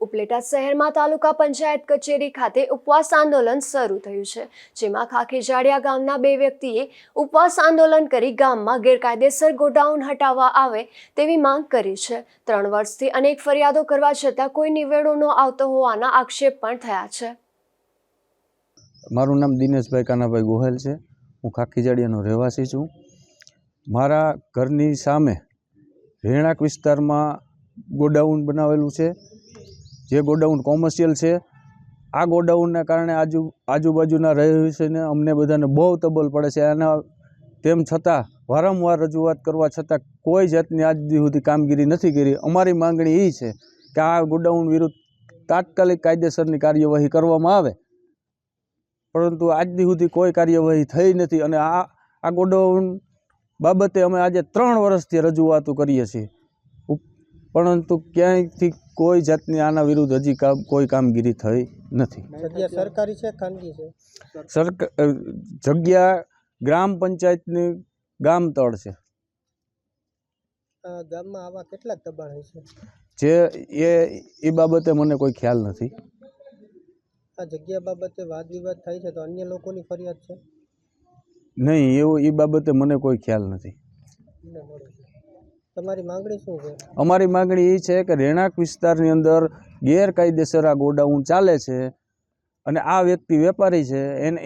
ઉપલેટા શહેરમાં તાલુકા પંચાયત કચેરી ખાતે ઉપવાસ આંદોલન શરૂ થયું છે, જેમાં ખાખીજાડિયા ગામના 2 વ્યક્તિએ ઉપવાસ આંદોલન કરી ગામમાં ગેરકાયદેસર ગોડાઉન હટાવવા આવે તેવી માંગ કરી છે। 3 વર્ષથી અનેક ફરિયાદો કરવા છતાં કોઈ નિવેડો ન આવતો હોવાના આક્ષેપ પણ થયા છે। મારું નામ દિનેશભાઈ કાનાભાઈ ગોહેલ છે। હું ખાખીજાડિયાનો રહેવાસી છું। મારા ઘરની સામે રહેણાંક વિસ્તારમાં ગોડાઉન બનાવેલું છે, જે ગોડાઉન કોમર્શિયલ છે। આ ગોડાઉનના કારણે આજુબાજુના રહીશોને અમને બધાને બહુ તબલ પડે છે। અને તેમ છતાં વારંવાર રજૂઆત કરવા છતાં કોઈ જાતની આજ સુધી કામગીરી નથી કરી। અમારી માંગણી એ છે કે આ ગોડાઉન વિરુદ્ધ તાત્કાલિક કાયદેસરની કાર્યવાહી કરવામાં આવે, પરંતુ આજ સુધી કોઈ કાર્યવાહી થઈ નથી। અને આ ગોડાઉન બાબતે અમે આજે 3 વર્ષથી રજૂઆતો કરીએ છીએ, પરંતુ ક્યાંયથી કોઈ જાતની આના વિરુદ્ધ હજી કોઈ કામગીરી થઈ નથી। જગ્યા સરકારી છે, ખાનગી છે? જગ્યા ગ્રામ પંચાયતની ગામ તળ છે। ગામમાં આવા કેટલાક દબાણ છે એ બાબતે મને કોઈ ખ્યાલ નથી। આ જગ્યા બાબતે વાદ વિવાદ થાય છે તો અન્ય લોકોની ફરિયાદ છે? નહીં, એવું એ બાબતે મને કોઈ ખ્યાલ નથી। તમારી માંગણી શું છે? અમારી માંગણી એ છે કે રહેણાંક વિસ્તારની અંદર ગેરકાયદેસર આ ગોડાઉન ચાલે છે અને આ વ્યક્તિ વેપારી છે,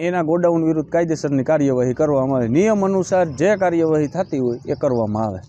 એના ગોડાઉન વિરુદ્ધ કાયદેસરની કાર્યવાહી કરવામાં આવે। નિયમ અનુસાર જે કાર્યવાહી થતી હોય એ કરવામાં આવે।